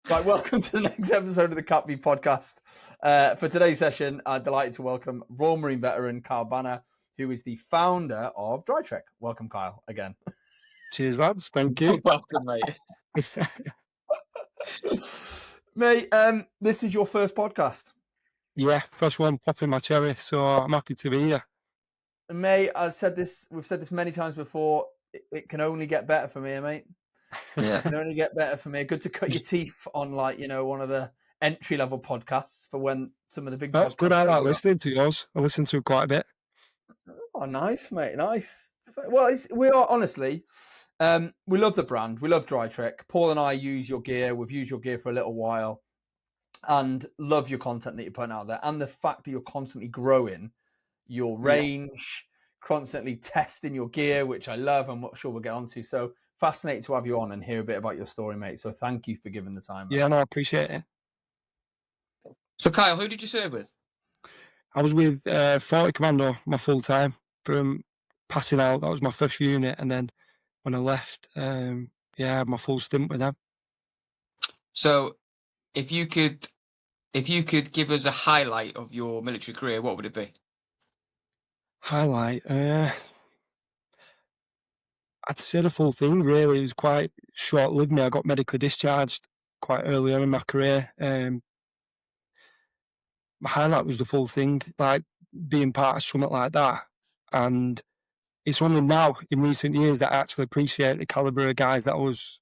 Right, welcome to the next episode of the CAPB Podcast. For today's session, I'm delighted to welcome Royal Marine veteran Kyle Banner, who is the founder of Dry Trek. Welcome, Kyle, again. Cheers, lads. Thank you. Welcome, mate. Mate, this is your first podcast. Yeah, first one popping my cherry, so I'm happy to be here. Mate, we've said this many times before. It can only get better for me, mate. Yeah. It can only get better for me. Good to cut your teeth on, one of the entry-level podcasts for when some of the big That's podcasts... good. I like listening to yours. I listen to it quite a bit. Oh, nice, mate. Nice. Well, we are, honestly, we love the brand. We love Dry Trek. Paul and I use your gear. We've used your gear for a little while and love your content that you're putting out there. And the fact that you're constantly growing your range, constantly testing your gear, which I love. I'm sure we'll get onto. So fascinated to have you on and hear a bit about your story, mate. So thank you for giving the time. Yeah, no, I appreciate it. So, Kyle, who did you serve with? I was with 40 Commando, my full time, from passing out. That was my first unit. And then when I left, I had my full stint with them. So, if you could give us a highlight of your military career, what would it be? Highlight? I'd say the full thing, really. It was quite short-lived. I got medically discharged quite early on in my career. My highlight was the full thing, like being part of something like that. And it's only now in recent years that I actually appreciate the caliber of guys that I was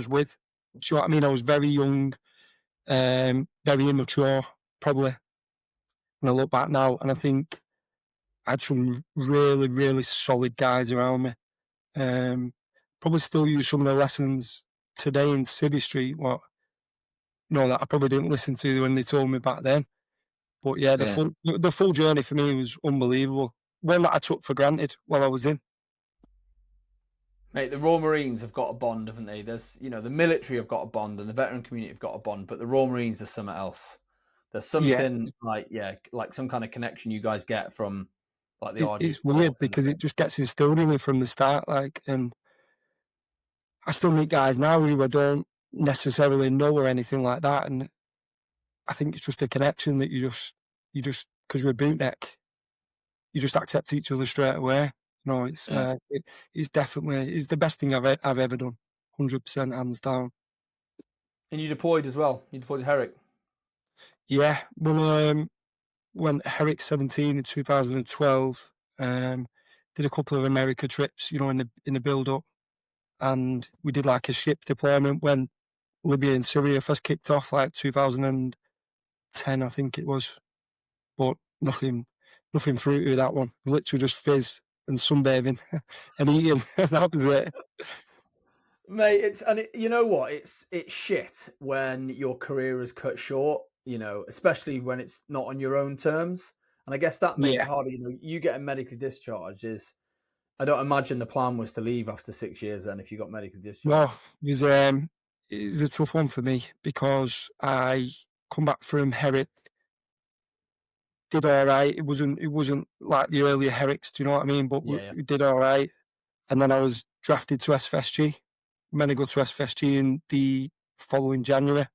with. Do you know what I mean? I was very young, very immature, probably, when I look back now. And I think I had some really, really solid guys around me. Probably still use some of the lessons today in Civvy Street, that I probably didn't listen to when they told me back then. But yeah, the full journey for me was unbelievable. One that I took for granted while I was in. Mate, the Royal Marines have got a bond, haven't they? There's, the military have got a bond and the veteran community have got a bond, but the Royal Marines are something else. There's something like some kind of connection you guys get from like the audience. It's weird because it just gets instilled in me from the start, and I still meet guys now who I don't necessarily know or anything like that, and I think it's just a connection that you just because you're a bootneck, you just accept each other straight away. It's it's the best thing I've ever done, 100% hands down. And you deployed as well. You deployed to Herrick. Yeah, well, went Herrick 17 in 2012. Did a couple of America trips, in the build up, and we did like a ship deployment when Libya and Syria first kicked off, like 2010, I think it was. But nothing fruity with that one. Literally just fizz and sunbathing and eating. That was it. Mate, you know what? It's shit when your career is cut short, especially when it's not on your own terms. And I guess that makes it harder. You getting medically discharged I don't imagine the plan was to leave after 6 years then if you got medically discharged. No, it was a tough one for me because I come back from Herrick, did all right. It wasn't like the earlier Herricks, do you know what I mean? But we did all right. And then I was drafted to SFSG. I'm going to go to SFSG in the following January.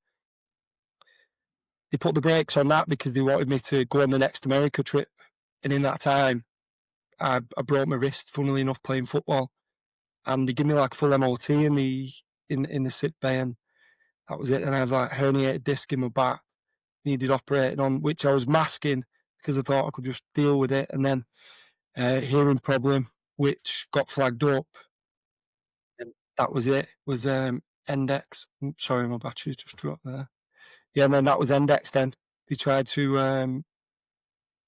They put the brakes on that because they wanted me to go on the next America trip. And in that time, I broke my wrist, funnily enough, playing football. And they give me like full MOT in the sick bay, and that was it. And I had like herniated disc in my back, needed operating on, which I was masking because I thought I could just deal with it. And then hearing problem, which got flagged up. And that was it. Was Index. Sorry, my battery's just dropped there. Yeah, and then that was Index then. They tried to,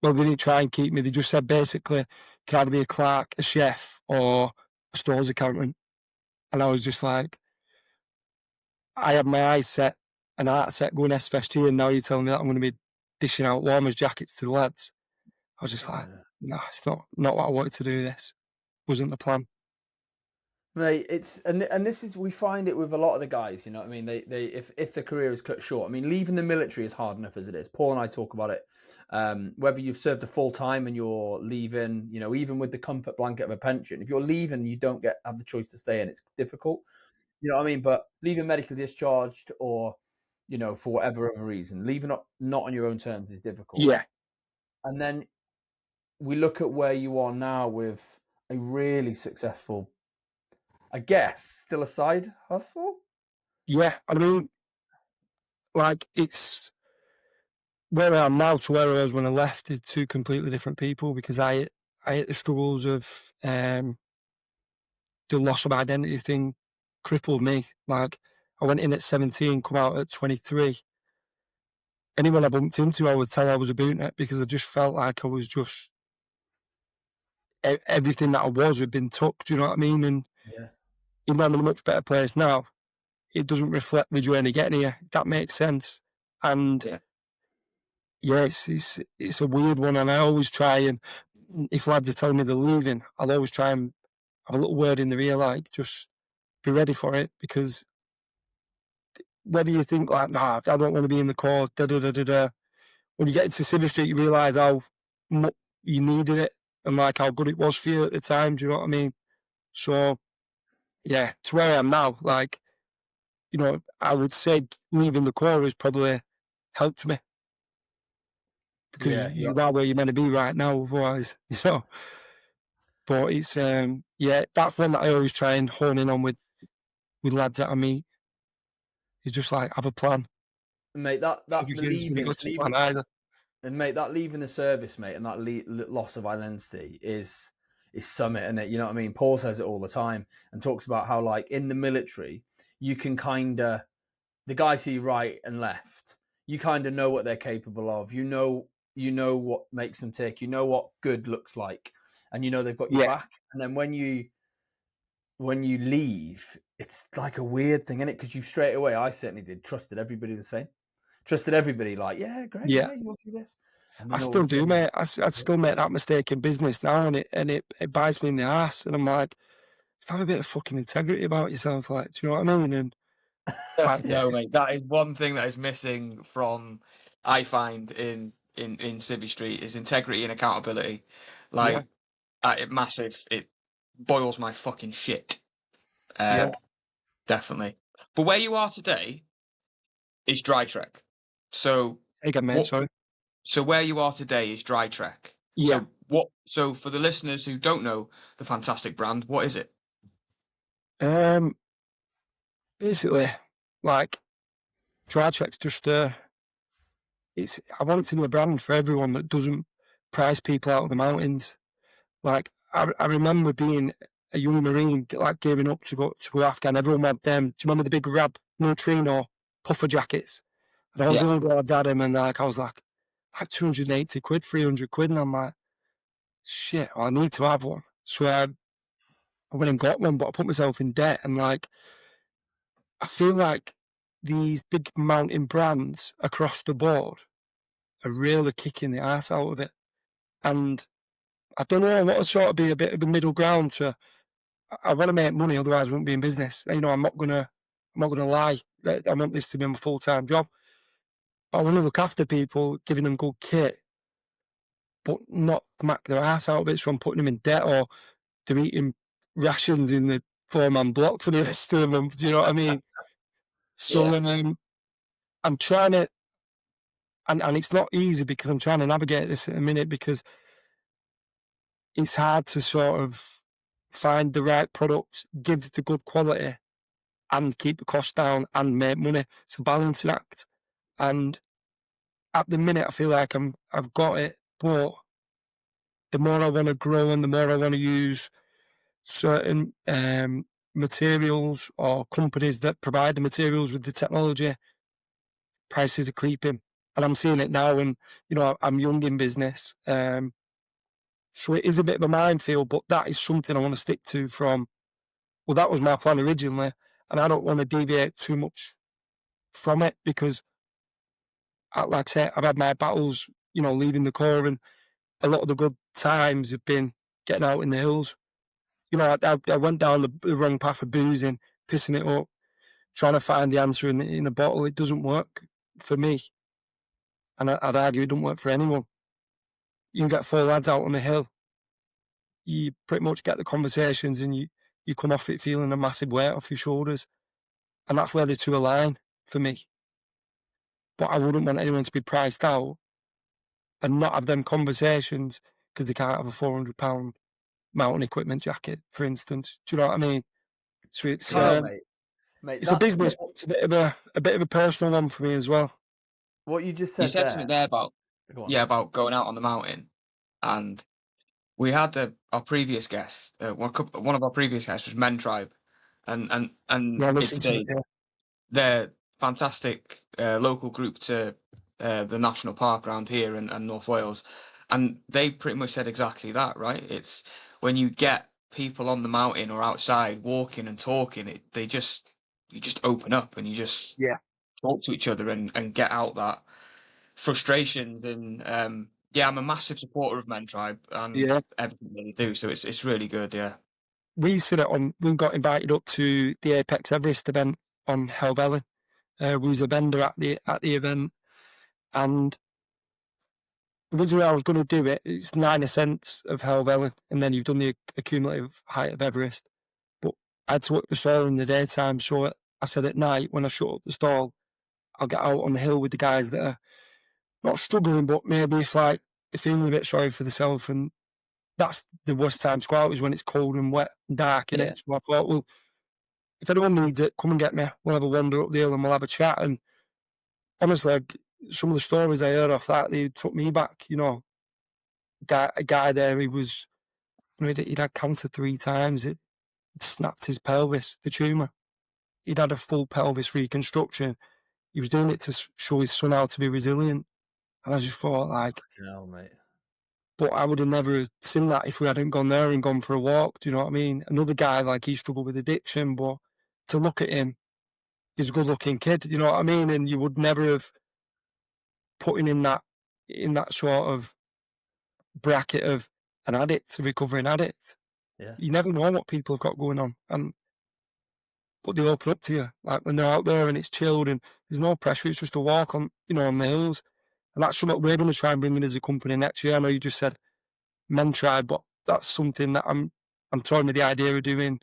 they didn't try and keep me. They just said basically, you can either be a clerk, a chef, or a stores accountant. And I was just like, I had my eyes set, an heart set going SFSG, and now you're telling me that I'm going to be dishing out warmers jackets to the lads. I was just like, no, it's not what I wanted to do. This wasn't the plan. Mate, and this is, we find it with a lot of the guys, you know what I mean? They if the career is cut short, I mean, leaving the military is hard enough as it is. Paul and I talk about it. Whether you've served a full time and you're leaving, even with the comfort blanket of a pension, if you're leaving, you don't have the choice to stay in. It's difficult, you know what I mean? But leaving medically discharged or you know, for whatever other reason. Leaving not on your own terms is difficult. Yeah. And then we look at where you are now with a really successful, I guess, still a side hustle. Yeah, I mean, like, it's where I am now to where I was when I left is two completely different people, because I hit the struggles of the loss of identity thing crippled me. Like, I went in at 17, come out at 23. Anyone I bumped into, I would tell I was a bootnet, because I just felt like I was just everything that I was had been took. Do you know what I mean? And Yeah. even though I'm in a much better place now, it doesn't reflect the journey getting here. If that makes sense. And yeah, it's a weird one, and I always try, and if lads are telling me they're leaving, I'll always try and have a little word in the ear, like, just be ready for it, because whether you think like, nah, I don't want to be in the Corps, when you get into Civil Street, you realise how much you needed it and like how good it was for you at the time. Do you know what I mean? So yeah, to where I am now, like, you know, I would say leaving the Corps has probably helped me, because you are where you're meant to be right now. Otherwise, you know. But it's yeah, that's one that I always try and hone in on with lads that I meet. Is just like, have a plan. Mate, that Everything's gonna leaving, go to plan either. and mate, that leaving the service, mate, and that loss of identity is summit, isn't it? You know what I mean? Paul says it all the time and talks about how, like, in the military, you can kind of, the guys who you right and left, you kind of know what they're capable of. You know what makes them tick. You know what good looks like, and you know they've got your back. And then when you leave, it's like a weird thing, isn't it? Because you straight away, I certainly did, trusted everybody the same. Trusted everybody, like, yeah, great, yeah, you'll do this. I still do, mate. I still make that mistake in business now, and it bites me in the ass. And I'm like, just have a bit of fucking integrity about yourself, like, do you know what I mean? And like, No, mate, that is one thing that is missing from, I find, in Civvy Street, is integrity and accountability. Like, it massive. It boils my fucking shit. Definitely. But where you are today is Dry Trek. So again, mate, sorry. So where you are today is Dry Trek. Yeah. So for the listeners who don't know the fantastic brand, what is it? Basically, like, Dry Trek's just I want it to be a brand for everyone that doesn't price people out of the mountains. Like, I remember being a young Marine, like, gearing up to go Afghan. Everyone had them. Do you remember the big Rab neutrino puffer jackets? And all the young lads had them, and like, I was like 280 quid, 300 quid, and I'm like, shit, I need to have one. So I went and got one, but I put myself in debt, and like, I feel like these big mountain brands across the board are really kicking the ass out of it. And I don't know, I want to sort of be a bit of a middle ground I want to make money, otherwise I won't be in business. You know, I'm not gonna lie. I want this to be my full-time job. But I want to look after people, giving them good kit, but not smack their ass out of it, so I'm putting them in debt, or they're eating rations in the 4-man block for the rest of the month. Do you know what I mean? So I'm trying to, and it's not easy, because I'm trying to navigate this at a minute, because it's hard to sort of find the right product, give the good quality, and keep the cost down and make money. It's a balancing act. And at the minute, I feel like I've got it, but the more I want to grow and the more I want to use certain materials or companies that provide the materials with the technology, prices are creeping. And I'm seeing it now, and, you know, I'm young in business. So it is a bit of a minefield, but that is something I want to stick to well, that was my plan originally, and I don't want to deviate too much from it, because, like I say, I've had my battles, you know, leaving the Corps, and a lot of the good times have been getting out in the hills. You know, I went down the wrong path of boozing, pissing it up, trying to find the answer in a bottle. It doesn't work for me. And I'd argue it doesn't work for anyone. You can get 4 lads out on the hill, you pretty much get the conversations, and you come off it feeling a massive weight off your shoulders. And that's where the two align for me. but I wouldn't want anyone to be priced out and not have them conversations because they can't have a £400 mountain equipment jacket, for instance. Do you know what I mean? So it's mate, it's a business. It's a bit of a personal one for me as well. What you just You said said something there about about going out on the mountain, and we had our previous guest. One of our previous guests was Men Tribe, and they're fantastic local group to the national park around here and North Wales, and they pretty much said exactly that. Right? It's when you get people on the mountain or outside walking and talking, you just open up and you just talk to each other and get out that frustrations. And I'm a massive supporter of Men Tribe and everything they do. So it's really good. Yeah. We got invited up to the Apex Everest event on Helvellyn. We was a vendor at the event, and originally I was going to do it. It's 9 ascents of Helvellyn, and then you've done the accumulative height of Everest. But I had to work the stall in the daytime, so I said at night when I shut up the stall, I'll get out on the hill with the guys that are not struggling, but maybe if feeling a bit sorry for themselves. And that's the worst time to go out, is when it's cold and wet and dark, innit? So I thought, well, if anyone needs it, come and get me. We'll have a wander up the hill and we'll have a chat. And honestly, some of the stories I heard off that, they took me back. You know, a guy there, he'd had cancer 3 times. It snapped his pelvis, the tumour. He'd had a full pelvis reconstruction. He was doing it to show his son how to be resilient. And I just thought, hell, mate. But I would have never seen that if we hadn't gone there and gone for a walk. Do you know what I mean? Another guy, he struggled with addiction, but to look at him, he's a good-looking kid. You know what I mean? And you would never have put him in that sort of bracket of an addict, a recovering addict. Yeah. You never know what people have got going on, but they open up to you, when they're out there and it's chilled and there's no pressure. It's just a walk on the hills. And that's something we're going to try and bring in as a company next year. I know you just said Men Tribe, but that's something that I'm toying with the idea of doing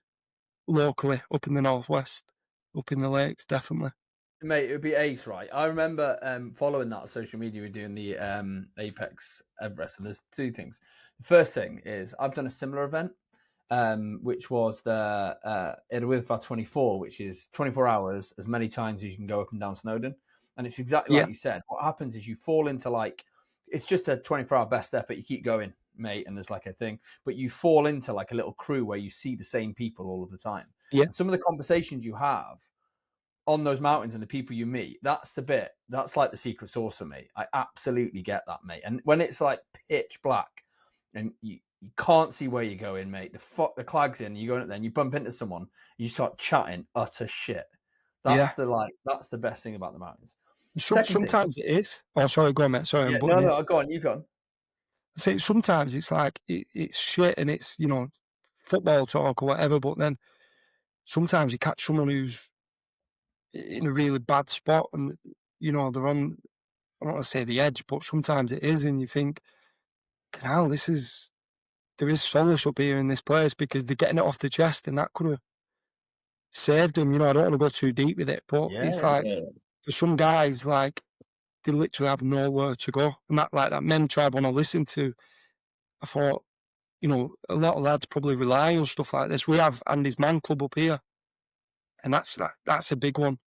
locally up in the northwest, up in the lakes, definitely. Mate, it would be ace, right? I remember following that on social media. We're doing the Apex Everest, and there's 2 things. The first thing is I've done a similar event, which was the Edwidva 24, which is 24 hours, as many times as you can go up and down Snowdon. And it's exactly like you said. What happens is you fall into it's just a 24-hour best effort. You keep going, mate, and there's a thing, but you fall into a little crew where you see the same people all of the time. Yeah. And some of the conversations you have on those mountains and the people you meet, that's the secret sauce for me. I absolutely get that, mate. And when it's pitch black and you can't see where you're going, mate, the clag's in, you're going up there and you bump into someone, you start chatting utter shit. That's the best thing about the mountains. Sometimes it is. Oh, sorry, go on, mate. Sorry, no, go on, you go on. See, sometimes it's it's shit and it's, football talk or whatever, but then sometimes you catch someone who's in a really bad spot and, they're on, I don't want to say the edge, but sometimes it is, and you think, hell, there is solace up here in this place because they're getting it off the chest, and that could have saved them. I don't want to go too deep with it, but it's for some guys, they literally have nowhere to go. And that Men Tribe one I listened to, I thought, a lot of lads probably rely on stuff like this. We have Andy's Man Club up here, and that's a big one.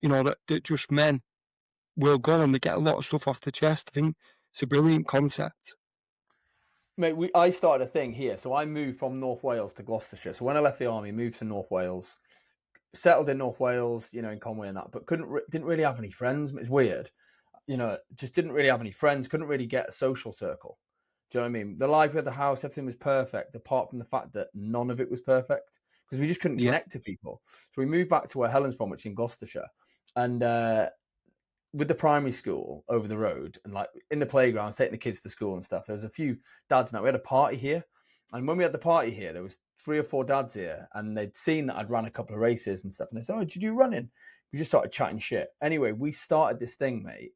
That just men will go and they get a lot of stuff off the chest. I think it's a brilliant concept. Mate, I started a thing here. So I moved from North Wales to Gloucestershire. So when I left the army, moved to North Wales, settled in North Wales, in Conway and that, but didn't really have any friends. It's weird. Just didn't really have any friends, couldn't really get a social circle. Do you know what I mean? The life of the house, everything was perfect, apart from the fact that none of it was perfect, because we just couldn't connect to people. So we moved back to where Helen's from, which is in Gloucestershire. And with the primary school over the road and in the playground, taking the kids to school and stuff, there was a few dads. Now we had a party here. And when we had the party here, there was 3 or 4 dads here, and they'd seen that I'd run a couple of races and stuff. And they said, "Oh, did you do running?" We just started chatting shit. Anyway, we started this thing, mate,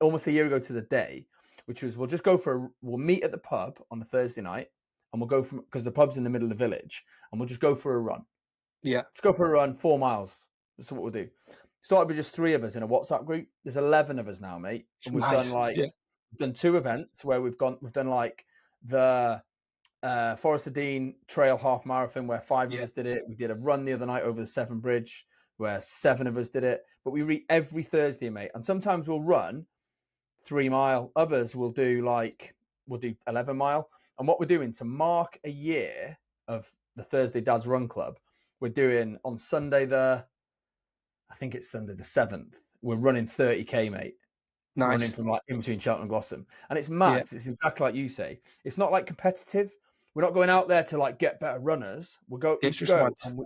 almost a year ago to the day, which was we'll meet at the pub on the Thursday night, and we'll go because the pub's in the middle of the village, and we'll just go for a run. Yeah. Just go for a run, 4 miles. That's what we'll do. Started with just 3 of us in a WhatsApp group. There's 11 of us now, mate, and we've done we've done 2 events where we've done like the Forest of Dean Trail Half Marathon where 5 of us did it. We did a run the other night over the Severn Bridge where 7 of us did it. But we read every Thursday, mate, and sometimes we'll run 3 mile. Others will do 11 mile. And what we're doing to mark a year of the Thursday Dad's Run Club, we're doing on Sunday I think it's Sunday the 7th. We're running 30k, mate. Nice. Running from like in between Cheltenham and Glossop. And it's mad. Yeah. It's exactly like you say. It's not like competitive. We're not going out there to like get better runners. We go and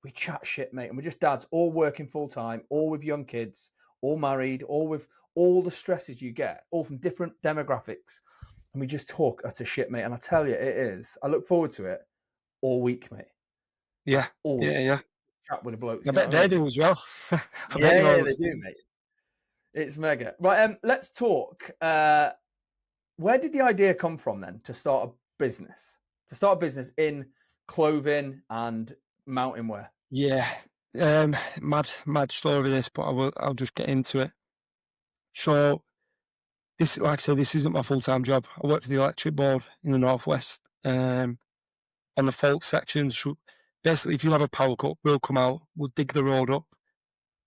we chat shit, mate. And we're just dads all working full time, all with young kids, all married, all with all the stresses you get, all from different demographics. And we just talk utter shit, mate. And I tell you, it is. I look forward to it all week, mate. Yeah. Yeah. Chat with the blokes. I bet they do as well. Yeah, they do, mate. It's mega. Right, let's talk. Where did the idea come from then to start a business? To start a business in clothing and mountain wear? Yeah. Mad story this, but I'll just get into it. So this, like I said, this isn't my full-time job. I work for the electric board in the Northwest on the fault section. So basically, if you have a power cut, we'll come out, we'll dig the road up,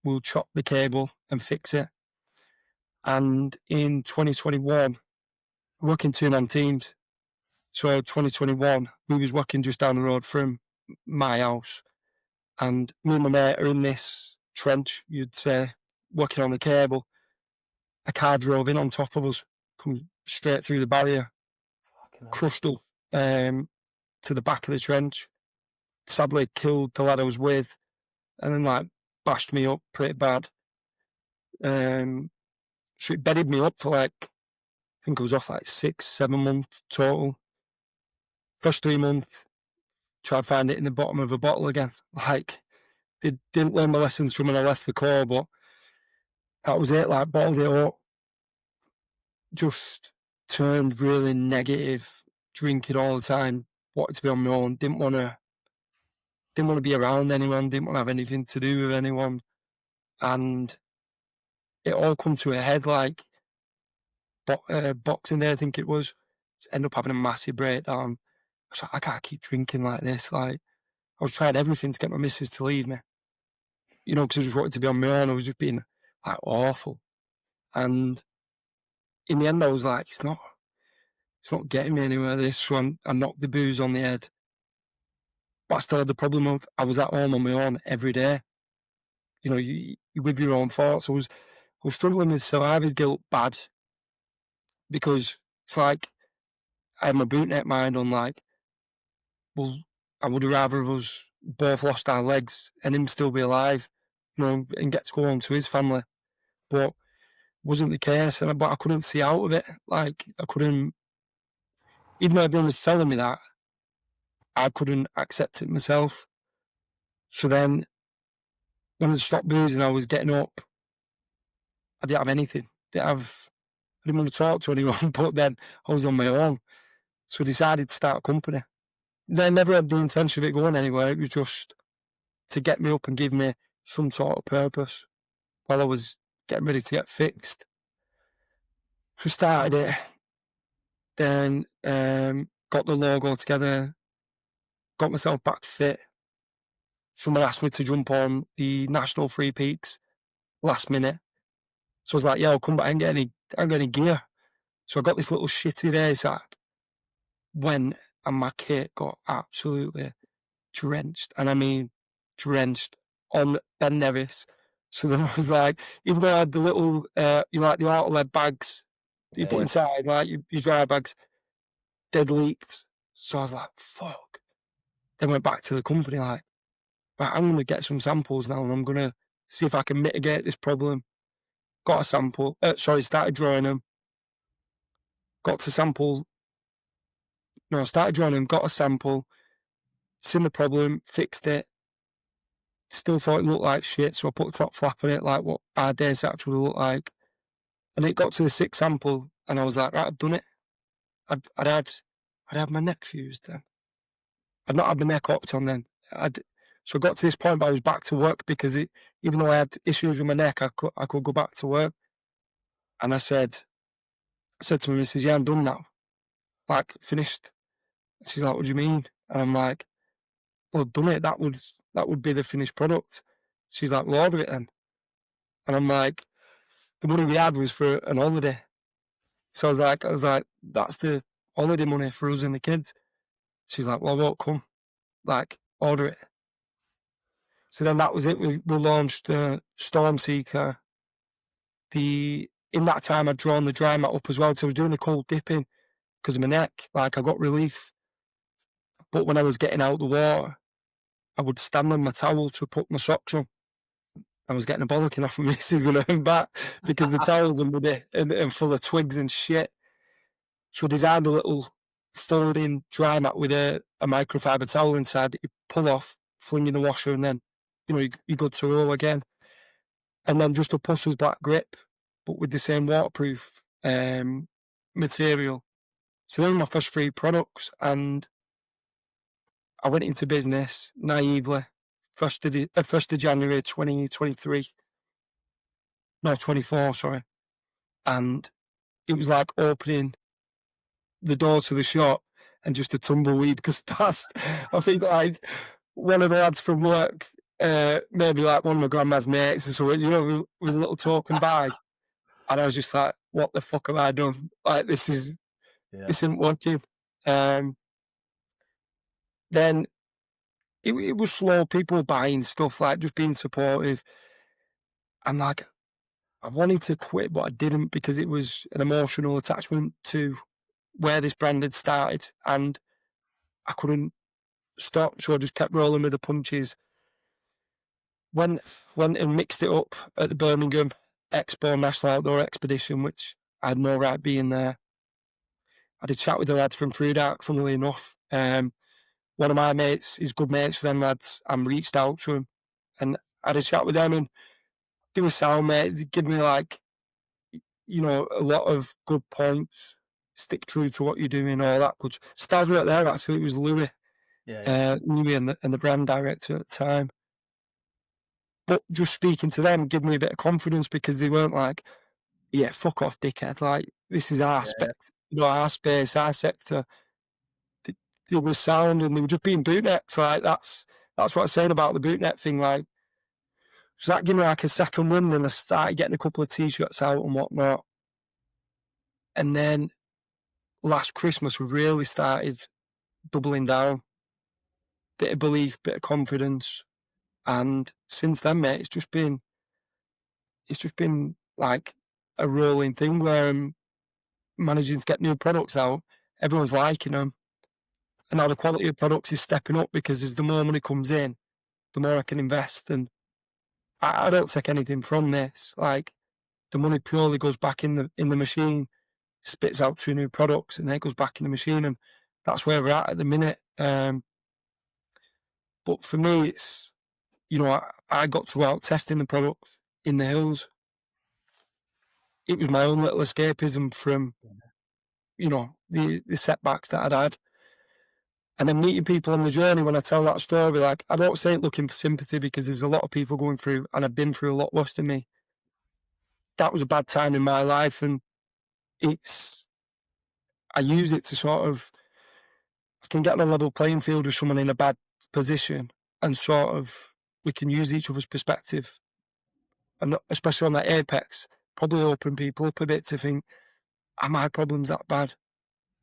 we'll chop the cable and fix it. And in 2021, we're working 2-man teams. So 2021, we was working just down the road from my house. And me and my mate are in this trench, you'd say, working on the cable. A car drove in on top of us, come straight through the barrier, crushed up to the back of the trench. Sadly, killed the lad I was with, and then like bashed me up pretty bad. So it bedded me up for like, I think I was off like 6-7 months total. First 3 months, tried to find it in the bottom of a bottle again. Like, didn't learn my lessons from when I left the Corps, but that was it, like, bottled it up. Just turned really negative, drinking all the time, wanted to be on my own, didn't want to be around anyone, didn't want to have anything to do with anyone. And it all come to a head, like, Boxing Day, I think it was. End up having a massive breakdown. I was like, I can't keep drinking like this. Like, I was trying everything to get my missus to leave me. You know, because I just wanted to be on my own. I was just being like awful. And in the end, I was like, it's not getting me anywhere. This, so I knocked the booze on the head. But I still had the problem of I was at home on my own every day. You know, you're with your own thoughts. I was struggling with survivor's guilt bad, because it's like I had my bootneck mind on, like, well, I would have rather of us both lost our legs and him still be alive, you know, and get to go home to his family. But it wasn't the case, but I couldn't see out of it. Like, I couldn't, even though everyone was telling me that, I couldn't accept it myself. So then, when I stopped boozing, I was getting up. I didn't have anything. I didn't want to talk to anyone, but then I was on my own. So I decided to start a company. I never had the intention of it going anywhere. It was just to get me up and give me some sort of purpose while I was getting ready to get fixed. So started it, then got the logo together, got myself back fit. Someone asked me to jump on the National Free Peaks last minute. So I was like, yeah, I'll come back and get any gear. So I got this little shitty race sack, went, and my kit got absolutely drenched. And I mean drenched on Ben Nevis. So then I was like, even though I had the little, like the auto-led bags you put inside, like your dry bags, dead leaked. So I was like, fuck. Then went back to the company like, right, I'm going to get some samples now and I'm going to see if I can mitigate this problem. Got a sample, started drawing them. Started drawing them, got a sample, seen the problem, fixed it. Still thought it looked like shit, so I put the top flap on it, like what our days actually look like. And it got to the 6th sample, and I was like, right, I've done it. I'd had my neck fused then. I'd not had my neck opted on then. So I got to this point, but I was back to work because even though I had issues with my neck, I could go back to work. And I said to my missus, yeah, I'm done now. Like, finished. She's like, what do you mean? And I'm like, well, I've done it. That would be the finished product. She's like, well, order it then. And I'm like, the money we had was for an holiday. So I was like, that's the holiday money for us and the kids. She's like, well, I won't come. Like, order it. So then that was it. We launched the Stormseeker. In that time, I'd drawn the dry mat up as well. So I was doing the cold dipping because of my neck. Like, I got relief. But when I was getting out the water, I would stand on my towel to put my socks on. I was getting a bollocking off my missus when I went back because the towels were muddy and full of twigs and shit. So I designed a little folding dry mat with a microfiber towel inside that you pull off, fling in the washer, and then, you're good to roll again. And then just a Pusser's black grip, but with the same waterproof material. So they were my first 3 products, and I went into business naively, 1st of January 2023. No, 24, sorry. And it was like opening the door to the shop and just a tumbleweed goes past. I think like one of the lads from work, maybe like one of my grandma's mates or something, with a little talking by. And I was just like, what the fuck have I done? Like, this isn't working. Then it was slow, people buying stuff, like just being supportive. And like, I wanted to quit, but I didn't because it was an emotional attachment to where this brand had started and I couldn't stop. So I just kept rolling with the punches. Went and mixed it up at the Birmingham Expo National Outdoor Expedition, which I had no right being there. I did chat with the lads from Fruit Arc, funnily enough. One of my mates is good mates with them lads, and reached out to him. And I had a chat with them and they were sound, mate. They give me like, a lot of good points. Stick true to what you're doing, all that good. Stars weren't there actually. It was Louis. Louis and the brand director at the time. But just speaking to them gave me a bit of confidence because they weren't like, yeah, fuck off, dickhead. Like, this is our our space, our sector. They were sound and they were just being bootnecks. Like, that's what I'm saying about the bootneck thing. Like, so that gave me like a second wind and I started getting a couple of t-shirts out and whatnot. And then last Christmas, we really started doubling down. Bit of belief, bit of confidence. And since then, mate, it's just been like a rolling thing where I'm managing to get new products out. Everyone's liking them. And now the quality of products is stepping up because as the more money comes in, the more I can invest. And I don't take anything from this. Like, the money purely goes back in the machine, spits out 2 new products, and then it goes back in the machine. And that's where we're at the minute. But for me, it's, I got to go out testing the products in the hills. It was my own little escapism from, the setbacks that I'd had. And then meeting people on the journey, when I tell that story, like, I don't say it looking for sympathy because there's a lot of people going through, and I've been through a lot worse than me. That was a bad time in my life, and I use it to sort of, I can get on a level playing field with someone in a bad position and sort of, we can use each other's perspective. And especially on that apex, probably open people up a bit to think, are my problems that bad?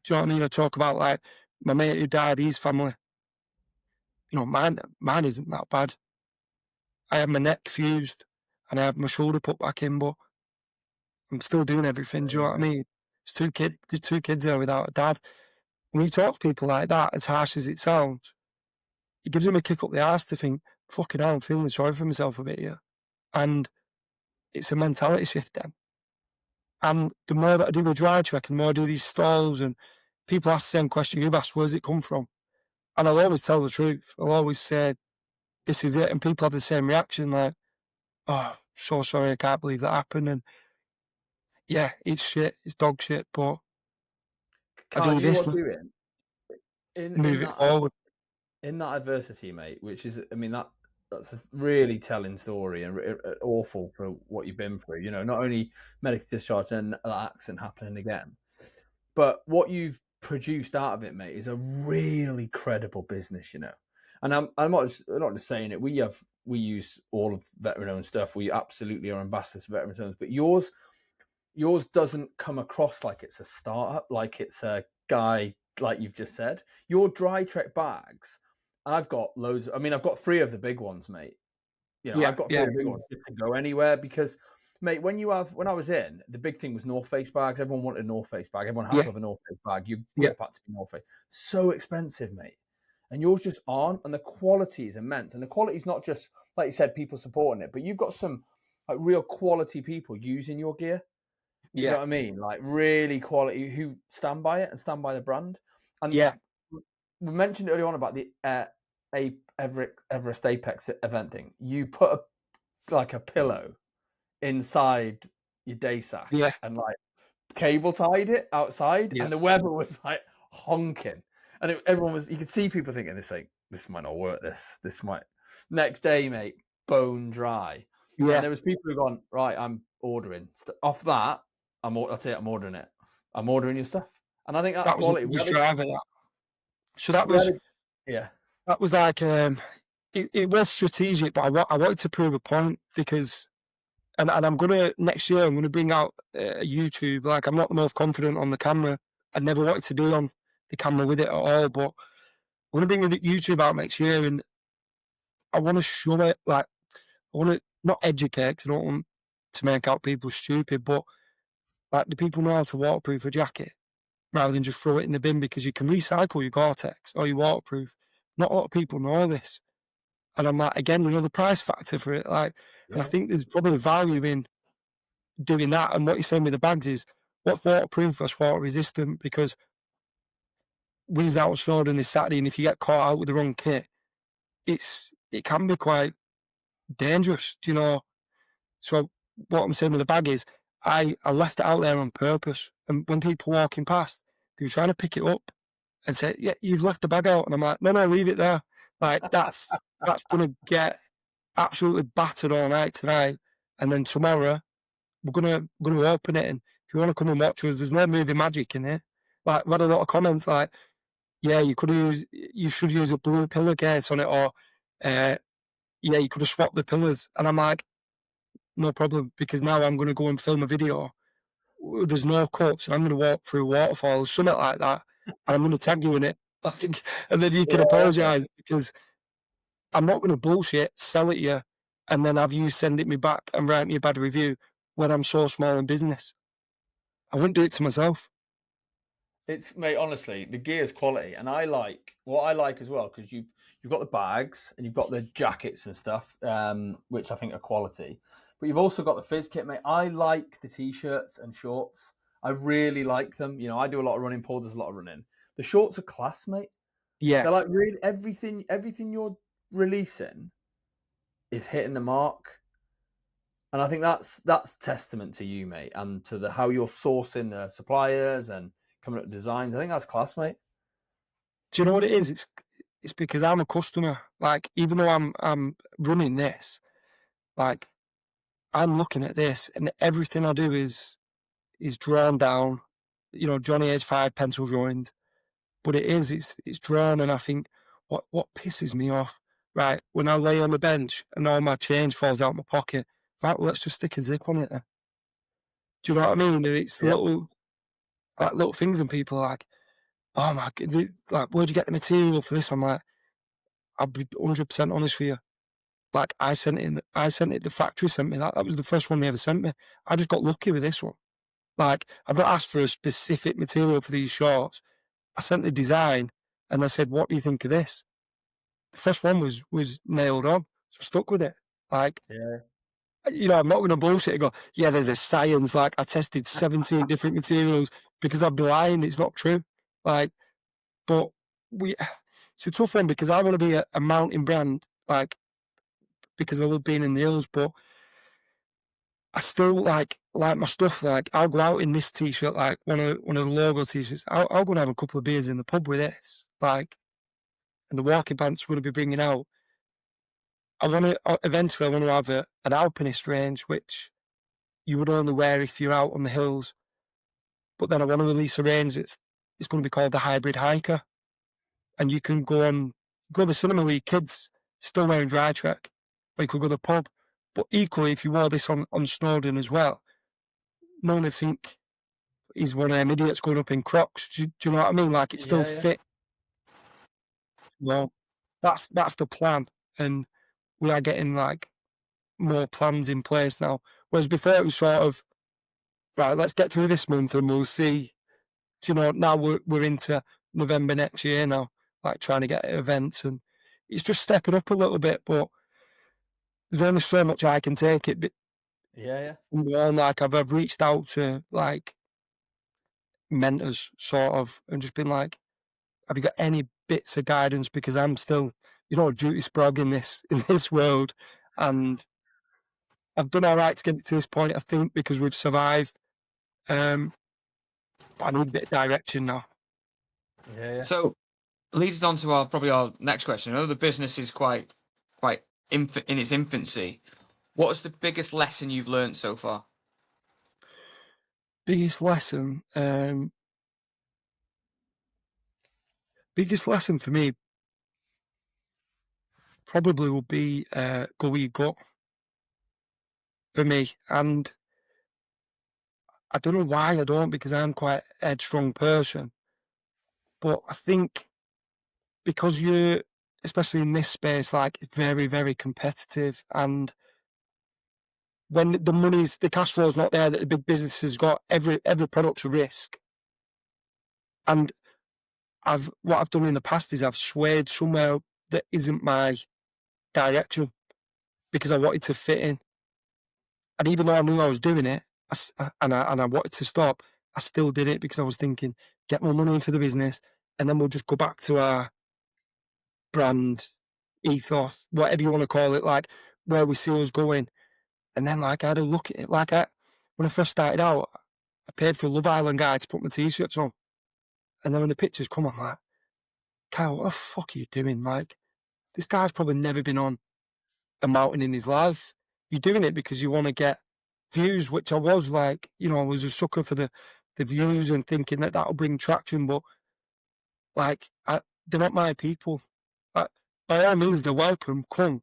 Do you know what I mean? I talk about like my mate who died, his family. Mine isn't that bad. I had my neck fused and I had my shoulder put back in, but I'm still doing everything. Do you know what I mean? There's 2 kids there without a dad. When you talk to people like that, as harsh as it sounds, it gives them a kick up the arse to think, fucking hell, I'm feeling sorry for myself a bit here. And it's a mentality shift then. And the more that I do a dry track and the more I do these stalls and people ask the same question you've asked, where's it come from? And I'll always tell the truth. I'll always say, this is it. And people have the same reaction, like, oh, so sorry, I can't believe that happened. And yeah, it's shit, it's dog shit, but I do this, doing move it forward. in that adversity, mate, which is, I mean, that's a really telling story and awful for what you've been through. You know, not only medical discharge and that accident happening again, but what you've produced out of it, mate, is a really credible business. You know, and I'm not just saying it. We use all of veteran-owned stuff. We absolutely are ambassadors for veteran-owned, but yours doesn't come across like it's a startup, like it's a guy, like you've just said. Your dry trek bags, I've got loads. I mean, I've got 3 of the big ones, mate. You know, I've got 3 of the big ones just to go anywhere because, mate, when I was in, the big thing was North Face bags. Everyone wanted a North Face bag. Everyone had to have a North Face bag. You grip had to be North Face. So expensive, mate. And yours just aren't. And the quality is immense. And the quality is not just, like you said, people supporting it, but you've got some like real quality people using your gear. You know what I mean? Like really quality who stand by it and stand by the brand. And we mentioned earlier on about the Everest Apex event thing. You put a pillow inside your day sack and like cable tied it outside, and the weather was like honking, and you could see people thinking this might not work. This might. Next day, mate, bone dry. Yeah. And there was people who gone, right, I'm ordering off that. That's it. I'm ordering it. I'm ordering your stuff, and I think that's quality. So that was that was like it was strategic, but I wanted to prove a point because, and I'm gonna next year I'm gonna bring out YouTube. Like I'm not the most confident on the camera. I never wanted to be on the camera with it at all, but I'm gonna bring YouTube out next year, and I want to show it. Like I want to not educate because I don't want to make out people stupid, but like do people know how to waterproof a jacket rather than just throw it in the bin because you can recycle your Gore-Tex or your waterproof. Not a lot of people know this. And I'm like, again, the price factor for it. Like, and I think there's probably value in doing that. And what you're saying with the bags is what's waterproof versus water resistant, because we was out snowing this Saturday, and if you get caught out with the wrong kit, it can be quite dangerous, do you know? So what I'm saying with the bag is I left it out there on purpose. And when people walking past, they were trying to pick it up and say, yeah, you've left the bag out. And I'm like, no, leave it there. Like, that's going to get absolutely battered all night tonight. And then tomorrow, we're going to open it. And if you want to come and watch us, there's no movie magic in here. Like, we had a lot of comments like, yeah, you should use a blue pillowcase on it, or, yeah, you could have swapped the pillars. And I'm like, no problem, because now I'm going to go and film a video. There's no cuts, and I'm going to walk through waterfalls, something like that, and I'm going to tag you in it. And then you can apologise, because I'm not going to bullshit, sell it to you, and then have you send it me back and write me a bad review when I'm so small in business. I wouldn't do it to myself. It's, mate, honestly, the gear's quality, and what I like as well, because you've got the bags and you've got the jackets and stuff, which I think are quality. But you've also got the fizz kit, mate. I like the t-shirts and shorts. I really like them. You know, I do a lot of running. Paul does a lot of running. The shorts are class, mate. Yeah. They're like really everything you're releasing is hitting the mark. And I think that's testament to you, mate, and to how you're sourcing the suppliers and coming up with designs. I think that's class, mate. Do you know what it is? It's because I'm a customer. Like, even though I'm running this, like, I'm looking at this, and everything I do is drawn down. You know, Johnny Age 5 pencil drawings, but it's drawn, and I think what pisses me off, right? When I lay on the bench and all my change falls out my pocket, right? Well, let's just stick a zip on it then. Do you know what I mean? And it's little things, and people are like, oh my God, like, where'd you get the material for this? I'm like, I'll be 100% honest with you. Like, I sent it, the factory sent me that. That was the first one they ever sent me. I just got lucky with this one. Like, I've not asked for a specific material for these shorts. I sent the design, and I said, what do you think of this? The first one was nailed on, so I stuck with it. Like, you know, I'm not going to bullshit and go, yeah, there's a science. Like, I tested 17 different materials, because I'd be lying. It's not true. Like, but it's a tough one, because I want to be a mountain brand, like, because I love being in the hills, but I still like my stuff. Like, I'll go out in this t-shirt, like one of the logo t-shirts. I'll go and have a couple of beers in the pub with this, like, and the walking pants we're going to be bringing out, I want to have an alpinist range, which you would only wear if you're out on the hills. But then I want to release a range it's going to be called the Hybrid Hiker, and you can go to the cinema with your kids still wearing dry trek, or you could go to the pub. But equally, if you wore this on Snowdon as well, no one would think he's one of them idiots going up in Crocs. Do you know what I mean? Like, it's still fit. Well, that's the plan, and we are getting like more plans in place now. Whereas before it was sort of, right, let's get through this month and we'll see. So, now we're into November next year now, like trying to get events, and it's just stepping up a little bit, but there's only so much I can take it. Like I've reached out to like mentors sort of and just been like, have you got any bits of guidance, because I'm still, a duty sprog in this world, and I've done all right to get to this point, I think, because we've survived. But I need a bit of direction now. So, leads on to our next question. I know the business is quite in its infancy. What is the biggest lesson you've learned so far? Biggest lesson for me probably will be go with your gut for me. And I don't know why I don't, because I'm quite a headstrong person. But I think because you're, especially in this space, like, it's very, very competitive, and when the cash flow's not there that the big businesses got, every product's a risk. And what I've done in the past is I've swayed somewhere that isn't my direction because I wanted to fit in. And even though I knew I was doing it, and I wanted to stop, I still did it because I was thinking, get more money into the business, and then we'll just go back to our brand ethos, whatever you want to call it, like where we see us going. And then, like, I had a look at it. Like, when I first started out, I paid for a Love Island guy to put my t-shirts on. And then when the pictures come on, like, Kyle, what the fuck are you doing? Like, this guy's probably never been on a mountain in his life. You're doing it because you want to get views, which I was like, I was a sucker for the views and thinking that that'll bring traction. But, like, they're not my people. Like, by all means, they're welcome, come.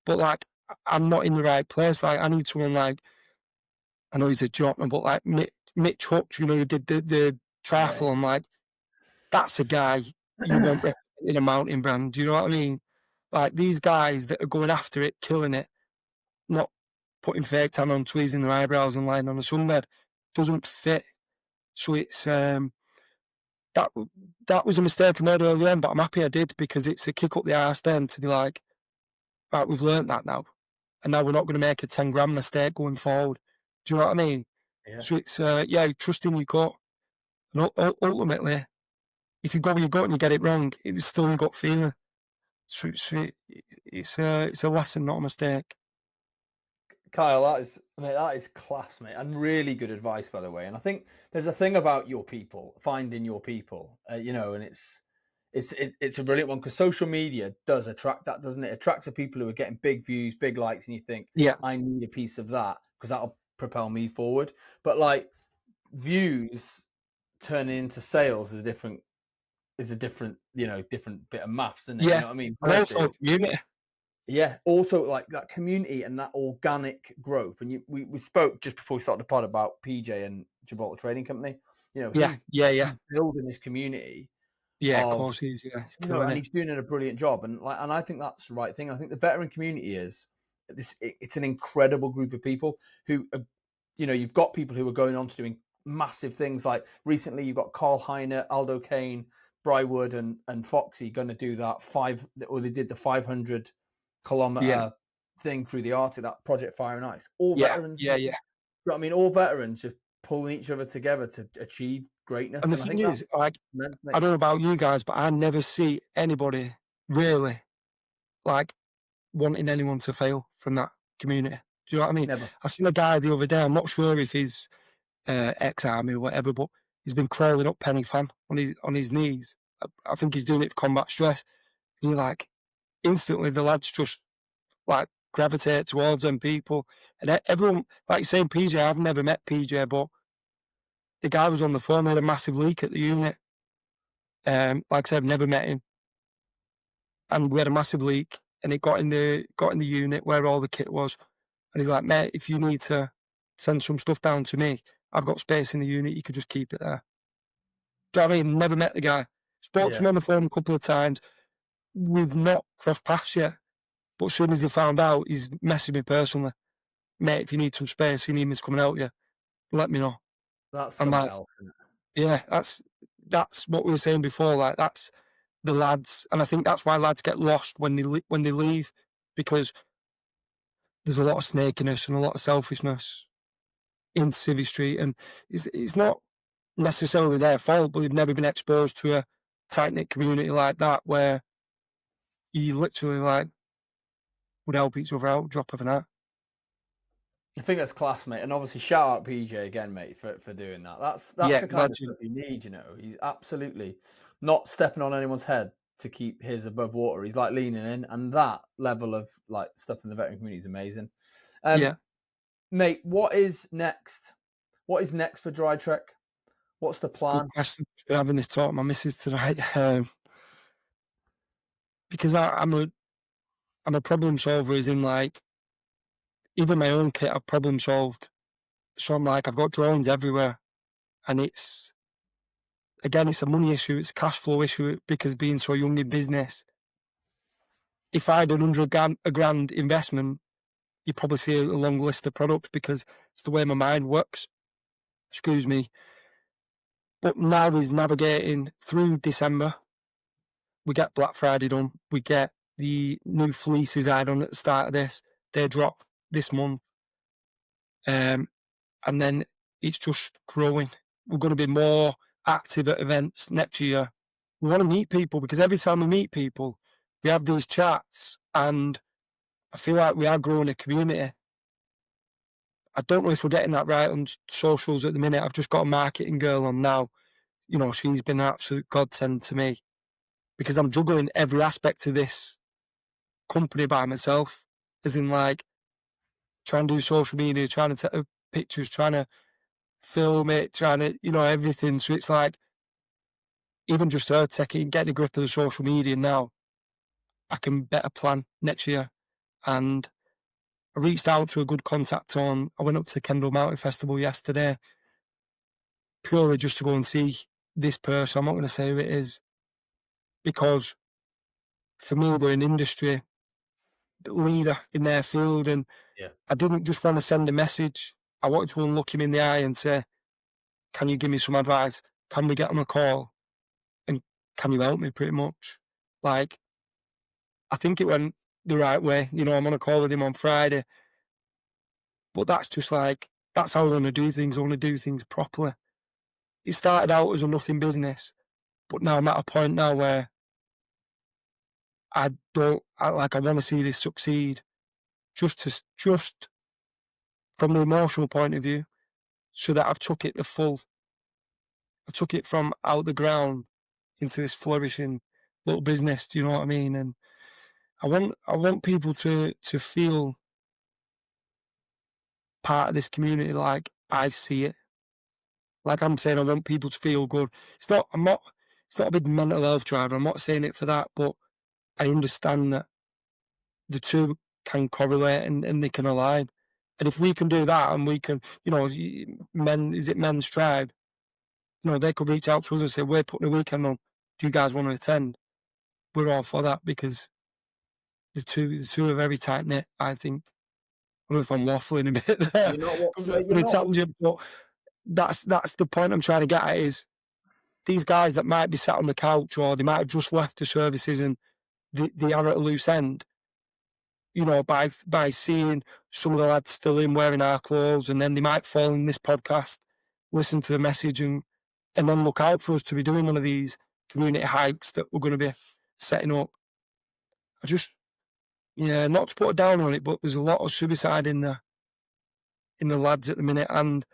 But, like, I'm not in the right place. Like, I need someone like, I know he's a jockman, but like Mitch Hutch, who did the triathlon, like, that's a guy you want in a mountain brand. Do you know what I mean? Like, these guys that are going after it, killing it, not putting fake tan on, tweezing their eyebrows and lying on a sunbed, doesn't fit. So it's that was a mistake I made early on, but I'm happy I did, because it's a kick up the arse then to be like, right, we've learnt that now, and now we're not going to make a 10 grand mistake going forward. Do you know what I mean? Yeah. So it's trusting your gut, and ultimately, if you go with your gut and you get it wrong, it was still your gut feeling. So it's a lesson, not a mistake. Kyle, that is class, mate, and really good advice, by the way. And I think there's a thing about your people, finding your people, and it's a brilliant one, because social media does attract that, doesn't it? It attracts the people who are getting big views, big likes, and you think, I need a piece of that because that'll propel me forward. But like, views turning into sales is a different different bit of maths, isn't it? Yeah. You know what I mean? Also, community. Yeah, also like that community and that organic growth. And we spoke just before we started the pod about PJ and Gibraltar Trading Company. He's building this community. Yeah, of course he is. Yeah, and he's doing a brilliant job. And I think that's the right thing. I think the veteran community is it's an incredible group of people who, you've got people who are going on to doing massive things. Like recently, you've got Carl Heiner, Aldo Kane, Brywood, and Foxy going to do that they did the 500 kilometer thing through the Arctic, that Project Fire and Ice. All veterans. Yeah. You know what I mean? All veterans just pulling each other together to achieve greatness. And the thing is, like, I don't know about you guys, but I never see anybody really like wanting anyone to fail from that community. Do you know what I mean? Never. I seen a guy the other day, I'm not sure if he's ex-army or whatever, but he's been crawling up Penny Fan on his knees. I think he's doing it for combat stress. And you're like, instantly the lads just like gravitate towards them people. And everyone, like you're saying, PJ, I've never met PJ, but the guy was on the phone, had a massive leak at the unit. Like I said, I've never met him. And we had a massive leak and it got in the unit where all the kit was. And he's like, mate, if you need to send some stuff down to me, I've got space in the unit, you could just keep it there. Do you know what I mean? Never met the guy. Spoke to him on the phone a couple of times. We've not crossed paths yet. But as soon as he found out, he's messaged me personally. Mate, if you need some space, if you need me to come and help you, let me know. That's something else, isn't it? Yeah, that's what we were saying before. Like, that's the lads. And I think that's why lads get lost when they leave, because there's a lot of snakiness and a lot of selfishness in Civvy Street. And it's not necessarily their fault, but they've never been exposed to a tight-knit community like that where you literally like would help each other out, drop of an hat. I think that's class, mate. And obviously, shout out PJ again, mate, for doing that. That's the kind of stuff you need, you know. He's absolutely not stepping on anyone's head to keep his above water. He's like leaning in, and that level of like stuff in the veteran community is amazing. Mate, what is next? What is next for Dry Trek? What's the plan? Good question. I've been having this talk with my missus tonight. Because I'm a problem solver, as in like, even my own kit I've problem solved. So I'm like, I've got drawings everywhere. And it's a money issue, it's a cash flow issue, because being so young in business, if I had a grand investment, you probably see a long list of products, because it's the way my mind works. Excuse me. But now is navigating through December. We get Black Friday done. We get the new fleeces I done at the start of this. They drop this month. And then it's just growing. We're going to be more active at events next year. We want to meet people, because every time we meet people, we have these chats, and I feel like we are growing a community. I don't know if we're getting that right on socials at the minute. I've just got a marketing girl on now. You know, she's been an absolute godsend to me, because I'm juggling every aspect of this company by myself, as in like trying to do social media, trying to take pictures, trying to film it, trying to, you know, everything. So it's like, even just her getting a grip of the social media now, I can better plan next year. And I reached out to a good contact I went up to Kendall Mountain Festival yesterday, purely just to go and see this person. I'm not going to say who it is, because for me, we're an industry leader in their field, and I didn't just want to send a message. I wanted to look him in the eye and say, can you give me some advice? Can we get on a call? And can you help me, pretty much? Like, I think it went the right way. You know, I'm on a call with him on Friday. But that's just like, that's how I want to do things. I want to do things properly. It started out as a nothing business, but now I'm at a point now where I want to see this succeed, just from the emotional point of view, so that I've took it I took it from out the ground into this flourishing little business. Do you know what I mean? And I want people to feel part of this community like I see it. Like I'm saying, I want people to feel good. It's not a big mental health driver. I'm not saying it for that, but I understand that the two can correlate and they can align. And if we can do that, and we can, you know, Men's Tribe? You know, they could reach out to us and say, we're putting a weekend on. Do you guys want to attend? We're all for that, because the two are very tight knit, I think. I don't know if I'm waffling a bit there. You're not. But that's the point I'm trying to get at, is these guys that might be sat on the couch, or they might have just left the services and they are at a loose end. You know, by seeing some of the lads still in wearing our clothes, and then they might fall in this podcast, listen to the message, and then look out for us to be doing one of these community hikes that we're going to be setting up. Not to put it down on it, but there's a lot of suicide in the lads at the minute, and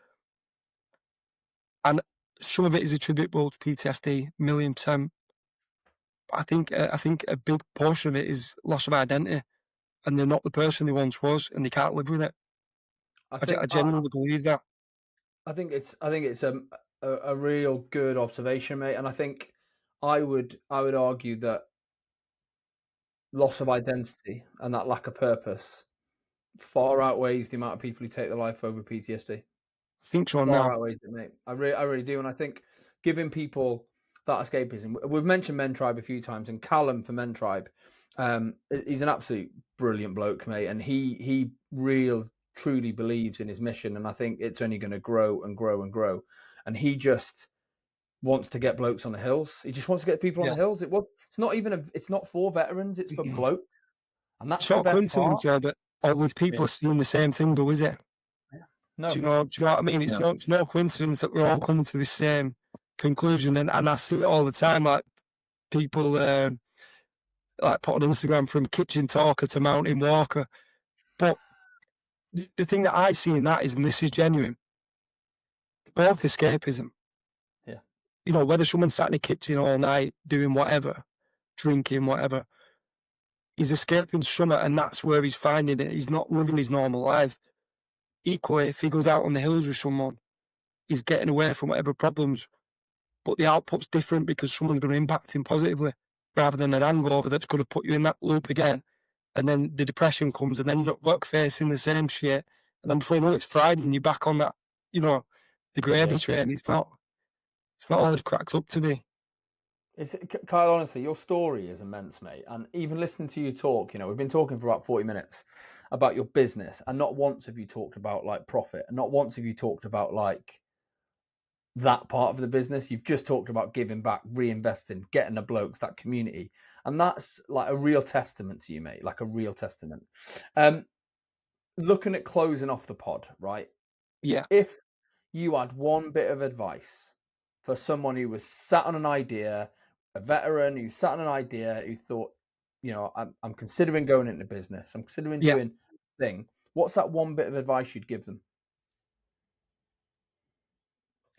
some of it is attributable to PTSD, 1,000,000%. I think a big portion of it is loss of identity, and they're not the person they once was, and they can't live with it. I genuinely believe that. I think it's a real good observation, mate. And I think I would argue that loss of identity and that lack of purpose far outweighs the amount of people who take their life over PTSD. I think so now. Far outweighs it, mate. I really do. And I think giving people that escapism. We've mentioned Men Tribe a few times, and Callum for Men Tribe, he's an absolute brilliant bloke, mate. And he truly believes in his mission, and I think it's only going to grow and grow and grow. And he just wants to get blokes on the hills. He just wants to get people on the hills. It's not for veterans, it's for blokes. And that's the best part. But all these people are seeing the same thing, though, is it? Yeah. No. Do you know what I mean? It's no coincidence that we're all coming to the same conclusion, and I see it all the time. Like people like put on Instagram from kitchen talker to mountain walker. But the thing that I see in that is, and this is genuine, both escapism. Yeah. You know, whether someone's sat in the kitchen all night doing whatever, drinking, whatever, he's escaping summer, and that's where he's finding it. He's not living his normal life. Equally, if he goes out on the hills with someone, he's getting away from whatever problems. But the output's different because someone's going to impact him positively rather than an hangover that's going to put you in that loop again. And then the depression comes, and then you're at work facing the same shit. And then before you know it, it's Friday and you're back on that, you know, the gravy train. It's not all it cracks up to be. Kyle, honestly, your story is immense, mate. And even listening to you talk, you know, we've been talking for about 40 minutes about your business, and not once have you talked about like profit, and not once have you talked about like that part of the business. You've just talked about giving back, reinvesting, getting the blokes, that community. And that's like a real testament to you, mate, like a real testament. Looking at closing off the pod, right? Yeah. If you had one bit of advice for someone who was sat on an idea, a veteran who sat on an idea, who thought, you know, I'm considering going into business, I'm considering doing a thing, what's that one bit of advice you'd give them?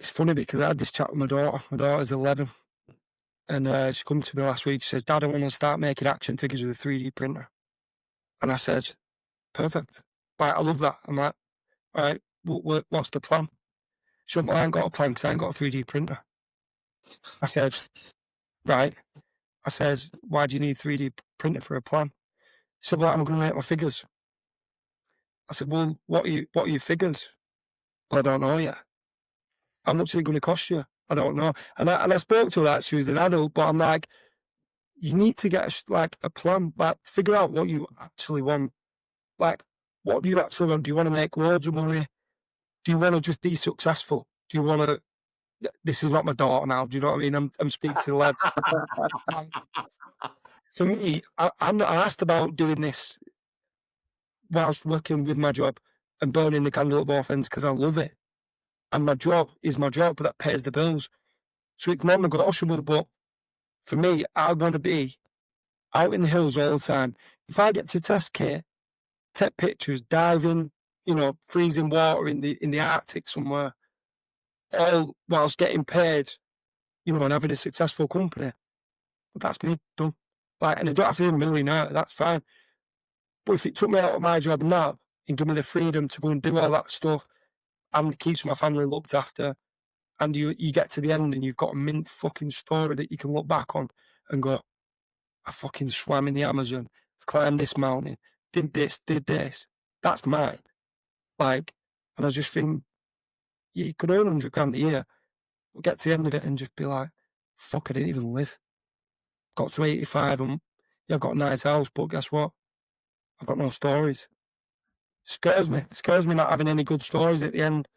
It's funny because I had this chat with my daughter. My daughter's 11. And she come to me last week. She says, Dad, I want to start making action figures with a 3D printer. And I said, perfect. Like, I love that. I'm like, all right, what's the plan? She went, well, I ain't got a plan because I ain't got a 3D printer. I said, right. I said, why do you need a 3D printer for a plan? She said, well, I'm going to make my figures. I said, well, what are your figures? Well, I don't know yet. How much is it going to cost you? I don't know. And I spoke to her that she was an adult, but I'm like, you need to get a plan, like figure out what you actually want. Like, what do you actually want? Do you want to make loads of money? Do you want to just be successful? Do you want to, this is not my daughter now, do you know what I mean? I'm speaking to the lads. For me, I'm not asked about doing this whilst working with my job and burning the candle at both ends because I love it. And my job is my job, but that pays the bills. So it's non-negotiable, but for me, I want to be out in the hills all the time. If I get to test kit, take pictures, dive in, you know, freezing water in the Arctic somewhere, all whilst getting paid, you know, and having a successful company, but that's me, done. Like, and I don't have to be a millionaire, that's fine. But if it took me out of my job now and give me the freedom to go and do all that stuff and keeps my family looked after, and you get to the end and you've got a mint fucking story that you can look back on and go, I fucking swam in the Amazon, climbed this mountain, did this, that's mine. Like, and I just think, you could earn £100 a year, but get to the end of it and just be like, fuck, I didn't even live. Got to 85 and I've got a nice house, but guess what? I've got no stories. Scares me not having any good stories at the end.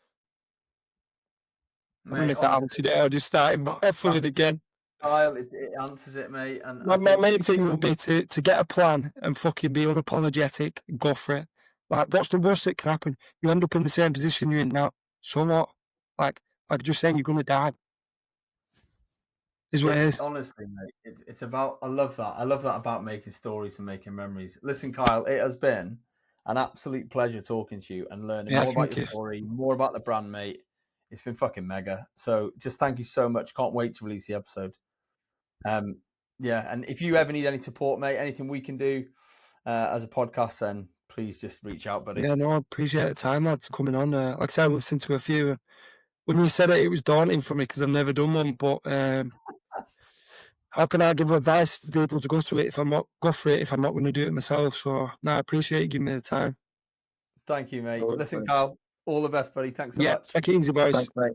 Mate, I don't know if that answered it. I'll just start baffling it again. Kyle, it answers it, mate. And my main thing would be to get a plan and fucking be unapologetic and go for it. Like, what's the worst that can happen? You end up in the same position you're in now. So what? Like just saying you're going to die. Is what it is. Honestly, mate, it's about, I love that. I love that about making stories and making memories. Listen, Kyle, it has been an absolute pleasure talking to you and learning more about your story, more about the brand, mate. It's been fucking mega. So just thank you so much. Can't wait to release the episode. Yeah, and if you ever need any support, mate, anything we can do as a podcast, then please just reach out, buddy. Yeah, no, I appreciate the time, lads, coming on. Like I said, I listened to a few. When you said it, it was daunting for me because I've never done one. But how can I give advice for people to go to it if I'm not go for it if I'm not going to do it myself? So, no, I appreciate you giving me the time. Thank you, mate. Listen, Carl, all the best, buddy. Thanks so much. Take it easy, boys. Thanks, mate.